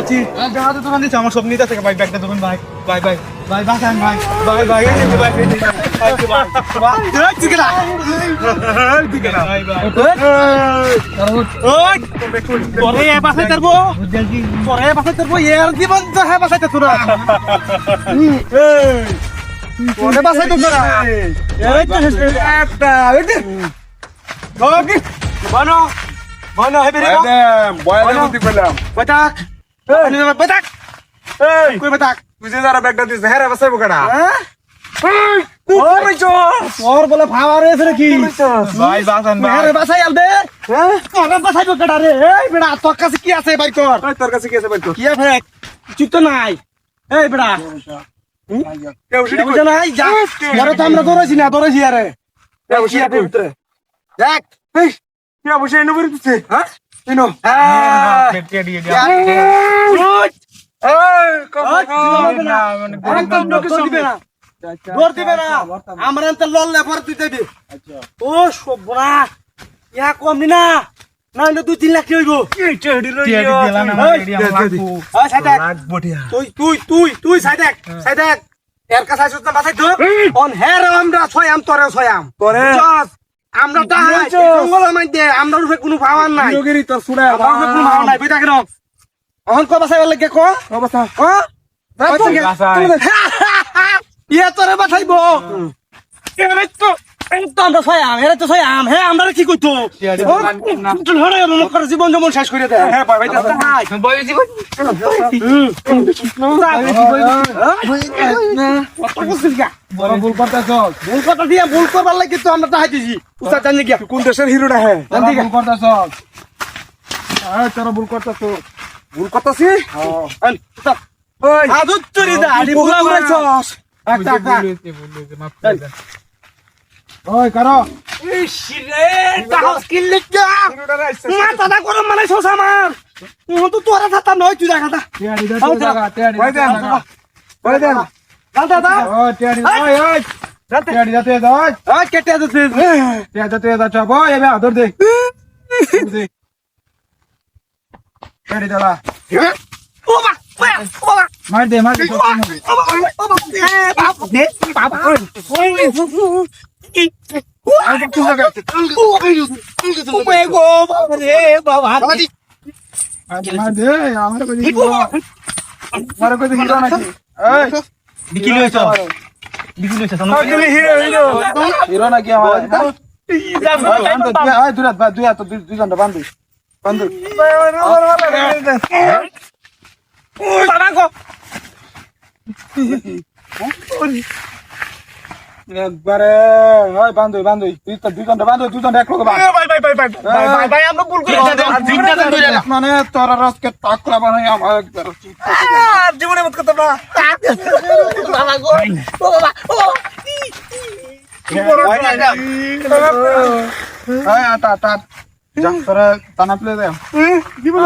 বুঝছি জাহাজে দোকান দিচ্ছে আমার সব নিতে আছে ভাই ব্যাগটা দেবেন ভাই ভাই ভাই ভাই বাসান ভাই ভাই ভাই এই যে ভাই এই যে ভাই ভাই ঠিক না ঠিক না ভাই ভাই ওই পরে এ বাসায় করব পরে বাসায় করব এর জীবন তো হ্যাঁ বাসায় তোরা পরে বাসায় তো তোরা এই তো একটা ওকে বানো বানো হে বেরে বয়ালের মধ্যে পেলাম বাটাক বাটাক এই কই বাটাক তুই যে যারা ব্যাগটা দিছিস হ্যাঁ রে বাসাইবো কেডা ওর বলে ফাওয়ারে এসে কি ভাই বাসান ভাই আরে বাসাই আলবে হ্যাঁ আরে বাসাইবো কেডা রে এই বেড়া তোর কাছে কি আছে ভাই কর তোর কাছে কি আছে ভাই কি আছে চুপ তো নাই এই বেড়া কেউ সেটা বুঝা নাই যা বড় তো আমরা দৌড়াইছি না দৌড়াইছি আরে কি আছে ভিতরে দেখ এই কি অবশ্যই এনে করে দিচ্ছে হ্যাঁ এনো হ্যাঁ পেটে দিয়ে এই দৌড় দিবে না আমরা তো লড়লে পরে তুই দেবে ও সবনা ইয়া কমনি না না হলে 2-3 লাখ হইব তুই সাইড এর কাছে আসছ না বাসাই তো অন হের আমরা ছয়াম তোরে ছয়াম করে আমরা তাহাই জঙ্গল মধ্যে আমরা রূপে কোনো পাওয়ার নাই যোগেরি তোর সুড়া আমার রূপে কোনো পাওয়ার নাই বুঝা কেন অহন কো বাসাই লাগে কো অবস্থা ইয়ে তোরে বাসাইবো এরে তো আমরা ছয়াম এরে তো ছয়াম হে আমরা কি কইতো হরে মনে করে জীবন যেমন শেষ করে দেয় হ্যাঁ ভাই ভাই জীবন ভুল করতেছ ভুল কথা দিয়ে ভুল করবার লাগে তো আমরা তাহাই দিছি উস্তাদ জানি গিয়া কোন দেশের হিরোটা হ্যাঁ জানি গিয়া ভুল করতেছ তোরা ভুল করতেছ ভুল করতেছি উস্তাদ ওই আদুত চুরি দা আদি ভুল করেছস একটা ওই কারো ইসরে তাহস কিল্লে যা মাথাটা গরম মানে ছস আমার তো তোরা থাতা নয় তুই দেখা দা ওই দেন ওই দেন দাদা দাদা ওই টিয়াড়ি ওই টিয়াড়ি যাতে দাও ওই কেটে দিতে টিয়াড়ি যাতে দাও চাপ ওই এবে আদর দে টিয়াড়ি দাও ও মা ও মা মার দে বাবা মার দে আমার কই হিরো নাকি এই বিকিলি হইছ বিকিলি হইছ হিরো নাকি আমার এই দুরাত বা দুই দুই ঘন্টা বান্ধি বান্ধি বাবা গো একবারে ওই বান্ধি বান্ধি দুই ঘন্টা বান্ধি দুই ঘন্টা এক লোক বান্ধি ভাই আমরা ভুল করে মানে তোর রসকে টাকলা বানাই আমার একবার জীবনে মত করতে না বাবা গো ও বাবা ও আটা আটা যা তোরা টানা প্লে দে জীবনে